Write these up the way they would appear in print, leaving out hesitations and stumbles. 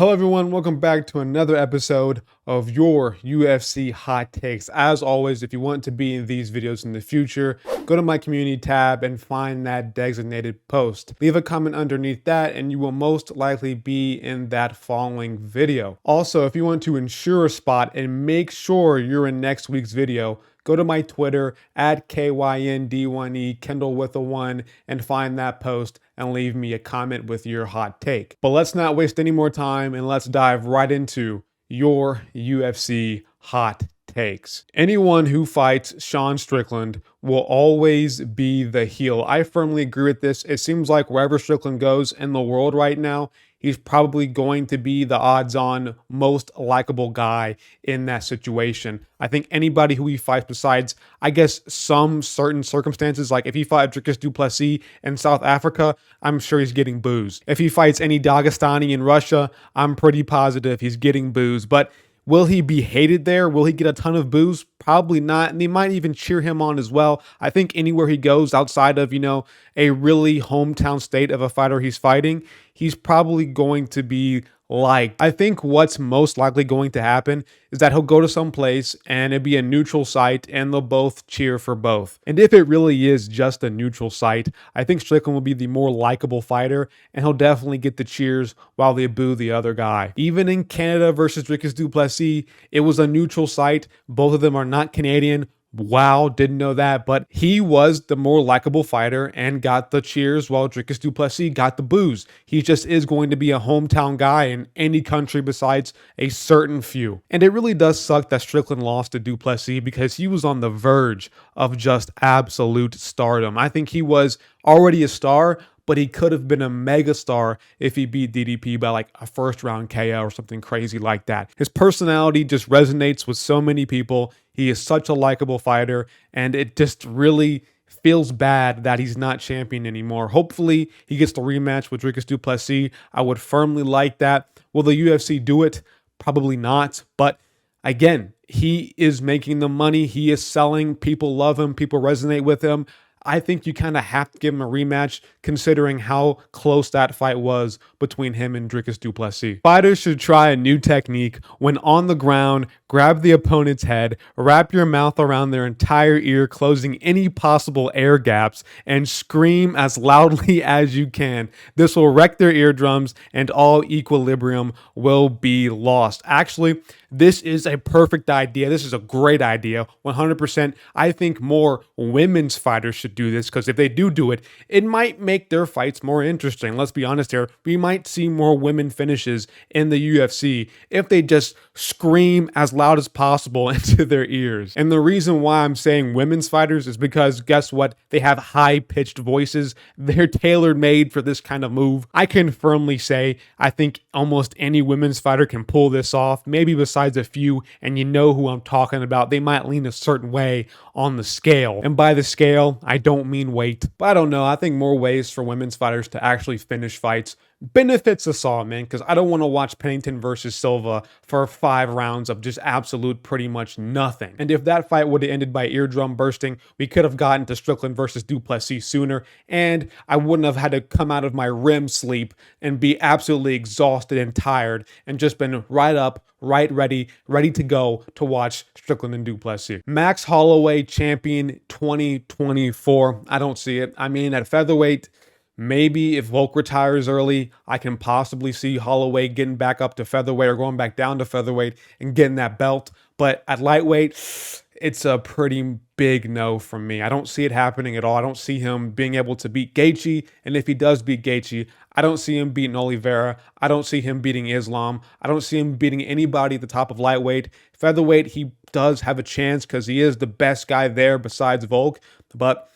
Hello everyone, welcome back to another episode of your UFC hot takes. As always, if you want to be in these videos in the future, go to my community tab and find that designated post. Leave a comment underneath that and you will most likely be in that following video. Also, if you want to ensure a spot and make sure you're in next week's video, go to my Twitter at KYND1E, Kendall with a 1, and find that post and leave me a comment with your hot take. But let's not waste any more time and let's dive right into your UFC hot takes. Anyone who fights Sean Strickland will always be the heel. I firmly agree with this. It seems like wherever Strickland goes in the world right now, he's probably going to be the odds-on most likable guy in that situation. I think anybody who he fights besides, I guess, some certain circumstances, like if he fought Dricus du Plessis in South Africa, I'm sure he's getting booze. If he fights any Dagestani in Russia, I'm pretty positive he's getting booze. But will he be hated there? Will he get a ton of boos? Probably not. And they might even cheer him on as well. I think anywhere he goes outside of, a really hometown state of a fighter he's fighting, he's probably going to be liked. I think what's most likely going to happen is that he'll go to some place and it'd be a neutral site and they'll both cheer for both. And if it really is just a neutral site, I think Strickland will be the more likable fighter and he'll definitely get the cheers while they boo the other guy. Even in Canada versus Dricus du Plessis, it was a neutral site. Both of them are not Canadian. Wow, didn't know that, but he was the more likable fighter and got the cheers while Dricus du Plessis got the boos. He just is going to be a hometown guy in any country besides a certain few. And it really does suck that Strickland lost to du Plessis because he was on the verge of just absolute stardom. I think he was already a star, but he could have been a mega star if he beat DDP by like a first round KO or something crazy like that. His personality just resonates with so many people. He is such a likable fighter, and it just really feels bad that he's not champion anymore. Hopefully, he gets the rematch with Dricus du Plessis. I would firmly like that. Will the UFC do it? Probably not, but again, he is making the money. He is selling. People love him. People resonate with him. I think you kind of have to give him a rematch considering how close that fight was between him and Dricus du Plessis. Fighters should try a new technique. When on the ground, grab the opponent's head, wrap your mouth around their entire ear, closing any possible air gaps, and scream as loudly as you can. This will wreck their eardrums and all equilibrium will be lost. Actually, this is a perfect idea. This is a great idea. 100%. I think more women's fighters should do this because if they do it, it might make their fights more interesting. Let's be honest here. We might see more women finishes in the UFC if they just scream as loud as possible into their ears. And the reason why I'm saying women's fighters is because guess what? They have high-pitched voices. They're tailor-made for this kind of move. I can firmly say I think almost any women's fighter can pull this off, maybe besides a few, and you know who I'm talking about. They might lean a certain way on the scale. And by the scale, I don't mean weight. But I don't know. I think more ways for women's fighters to actually finish fights benefits us all, man, because I don't want to watch Pennington versus Silva for 5 rounds of just absolute pretty much nothing. And if that fight would have ended by eardrum bursting, we could have gotten to Strickland versus du Plessis sooner, and I wouldn't have had to come out of my REM sleep and be absolutely exhausted and tired and just been right up, right ready to go to watch Strickland and du Plessis. Max Holloway champion 2024. I don't see it. I mean, at featherweight, maybe if Volk retires early, I can possibly see Holloway getting back up to featherweight or going back down to featherweight and getting that belt. But at lightweight, it's a pretty big no from me. I don't see it happening at all. I don't see him being able to beat Gaethje. And if he does beat Gaethje, I don't see him beating Oliveira. I don't see him beating Islam. I don't see him beating anybody at the top of lightweight. Featherweight, he does have a chance because he is the best guy there besides Volk. But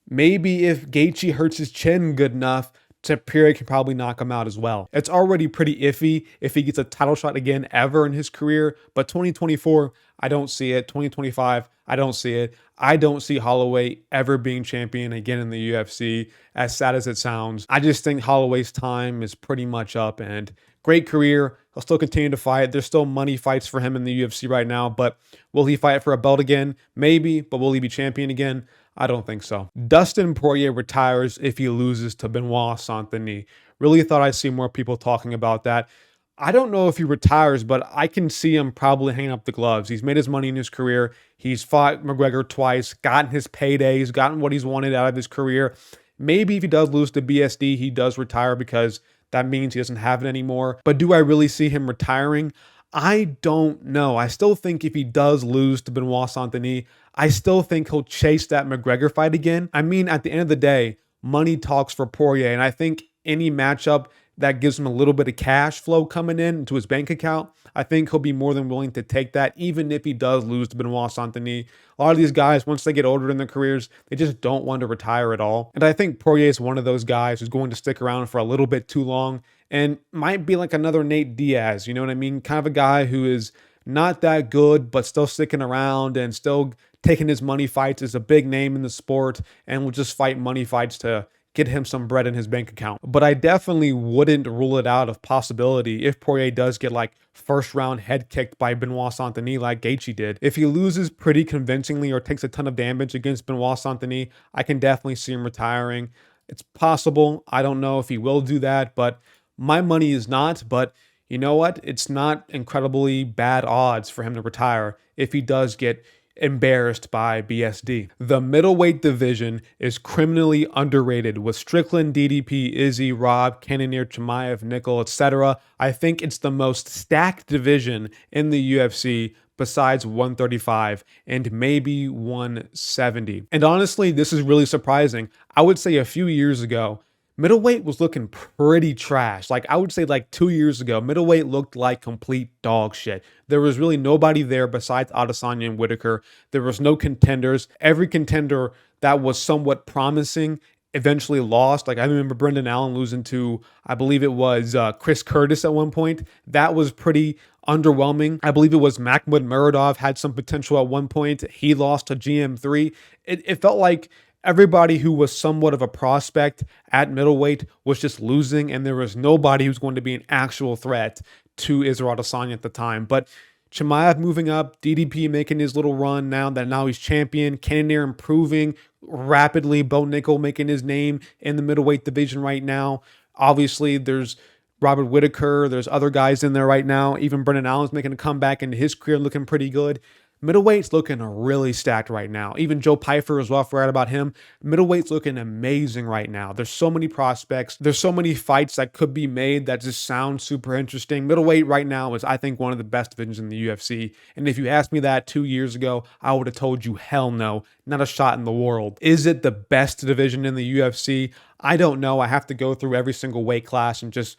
maybe if Gaethje hurts his chin good enough, Tapiri can probably knock him out as well. It's already pretty iffy if he gets a title shot again ever in his career, but 2024, I don't see it. 2025, I don't see it. I don't see Holloway ever being champion again in the UFC, as sad as it sounds. I just think Holloway's time is pretty much up, and great career. He'll still continue to fight. There's still money fights for him in the UFC right now, but will he fight for a belt again? Maybe, but will he be champion again? I don't think so. Dustin Poirier retires if he loses to Benoit Saint-Denis. Really thought I'd see more people talking about that. I don't know if he retires, but I can see him probably hanging up the gloves. He's made his money in his career. He's fought McGregor twice, gotten his paydays, gotten what he's wanted out of his career. Maybe if he does lose to BSD, he does retire because that means he doesn't have it anymore. But do I really see him retiring? I don't know. I still think if he does lose to Benoit Saint-Denis, I still think he'll chase that McGregor fight again. I mean, at the end of the day, money talks for Poirier, and I think any matchup that gives him a little bit of cash flow coming in into his bank account, I think he'll be more than willing to take that, even if he does lose to Benoit Saint-Denis. A lot of these guys, once they get older in their careers, they just don't want to retire at all. And I think Poirier is one of those guys who's going to stick around for a little bit too long and might be like another Nate Diaz, you know what I mean? Kind of a guy who is not that good, but still sticking around and still taking his money fights, is a big name in the sport, and will just fight money fights to get him some bread in his bank account. But I definitely wouldn't rule it out of possibility if Poirier does get like first round head kicked by Benoit Saint-Denis like Gaethje did. If he loses pretty convincingly or takes a ton of damage against Benoit Saint-Denis, I can definitely see him retiring. It's possible. I don't know if he will do that, but my money is not. But you know what? It's not incredibly bad odds for him to retire if he does get embarrassed by BSD. The middleweight division is criminally underrated with Strickland, DDP, Izzy, Rob, Cannonier, Chimaev, Nickel, etc. I think it's the most stacked division in the UFC besides 135 and maybe 170. And honestly, this is really surprising. I would say a few years ago, middleweight was looking pretty trash. Like I would say like 2 years ago, middleweight looked like complete dog shit. There was really nobody there besides Adesanya and Whitaker. There was no contenders. Every contender that was somewhat promising eventually lost. Like I remember Brendan Allen losing to, I believe it was Chris Curtis at one point. That was pretty underwhelming. I believe it was Mahmoud Muradov had some potential at one point. He lost to GM3. It felt like everybody who was somewhat of a prospect at middleweight was just losing, and there was nobody who's going to be an actual threat to Israel Adesanya at the time. But Chimaev moving up, DDP making his little run now he's champion, Cannonier improving rapidly, Bo Nickel making his name in the middleweight division right now. Obviously, there's Robert Whitaker, there's other guys in there right now. Even Brendan Allen's making a comeback into his career, looking pretty good. Middleweight's looking really stacked right now. Even Joe Pyfer as well, forgot about him. Middleweight's looking amazing right now. There's so many prospects. There's so many fights that could be made that just sound super interesting. Middleweight right now is, I think, one of the best divisions in the UFC. And if you asked me that 2 years ago, I would have told you, hell no, not a shot in the world. Is it the best division in the UFC? I don't know. I have to go through every single weight class and just,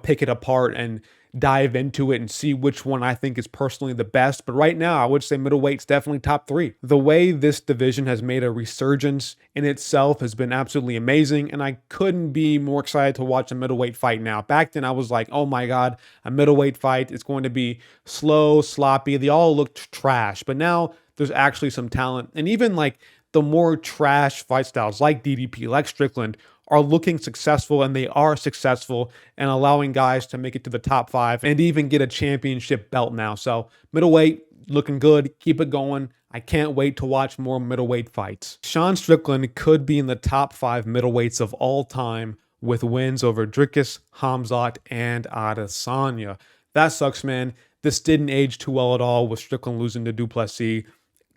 pick it apart and dive into it and see which one I think is personally the best. But right now, I would say middleweight's definitely top 3. The way this division has made a resurgence in itself has been absolutely amazing, and I couldn't be more excited to watch a middleweight fight now. Back then, I was like, oh my God, a middleweight fight. It's going to be slow, sloppy. They all looked trash. But now there's actually some talent. And even like the more trash fight styles like DDP, like Strickland, are looking successful, and they are successful and allowing guys to make it to the top 5 and even get a championship belt now. So middleweight looking good. Keep it going. I can't wait to watch more middleweight fights. Sean Strickland could be in the top 5 middleweights of all time with wins over Dricus, Hamzat, and Adesanya. That sucks, man. This didn't age too well at all with Strickland losing to Duplessis.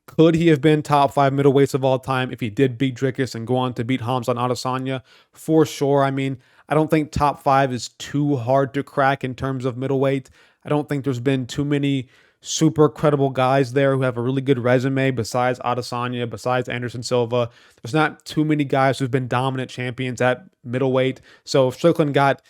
Could he have been top 5 middleweights of all time if he did beat Dricus and go on to beat Hamzat and Adesanya? For sure. I mean, I don't think top 5 is too hard to crack in terms of middleweight. I don't think there's been too many super credible guys there who have a really good resume besides Adesanya, besides Anderson Silva. There's not too many guys who've been dominant champions at middleweight. So if Strickland got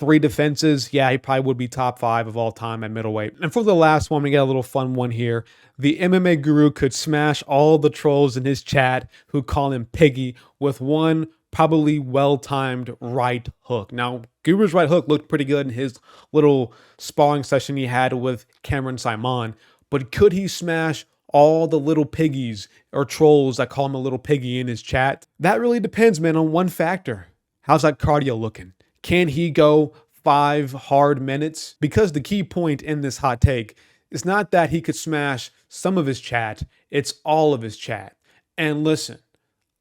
3 defenses, yeah, he probably would be top 5 of all time at middleweight. And for the last one, we get a little fun one here. The MMA guru could smash all the trolls in his chat who call him Piggy with one probably well-timed right hook. Now, Guru's right hook looked pretty good in his little sparring session he had with Cameron Simon, but could he smash all the little piggies or trolls that call him a little piggy in his chat? That really depends, man, on one factor. How's that cardio looking? Can he go 5 hard minutes? Because the key point in this hot take is not that he could smash some of his chat, it's all of his chat. And listen,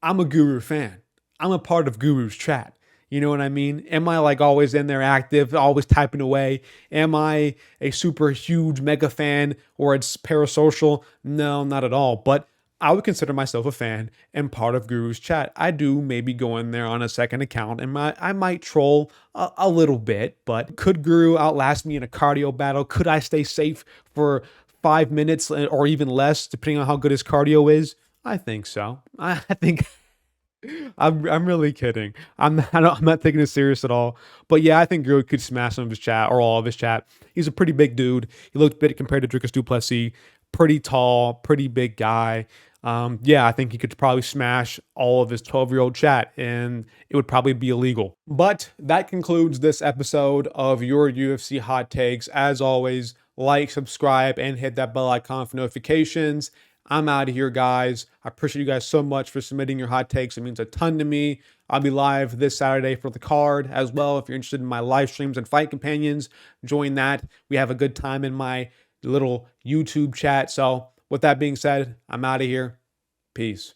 I'm a Guru fan. I'm a part of Guru's chat. You know what I mean? Am I like always in there active, always typing away? Am I a super huge mega fan or it's parasocial? No, not at all. But I would consider myself a fan and part of Guru's chat. I do maybe go in there on a second account and I might troll a little bit, but could Guru outlast me in a cardio battle? Could I stay safe for 5 minutes or even less, depending on how good his cardio is? I think so. I think I'm really kidding. I'm not taking it serious at all. But yeah, I think Guru could smash some of his chat or all of his chat. He's a pretty big dude. He looked big compared to Dricus Duplessis. Pretty tall, pretty big guy. Yeah, I think he could probably smash all of his 12-year-old chat and it would probably be illegal. But that concludes this episode of your UFC hot takes. As always, like, subscribe, and hit that bell icon for notifications. I'm out of here, guys. I appreciate you guys so much for submitting your hot takes. It means a ton to me. I'll be live this Saturday for the card as well. If you're interested in my live streams and fight companions, join that. We have a good time in my little YouTube chat. So with that being said, I'm out of here. Peace.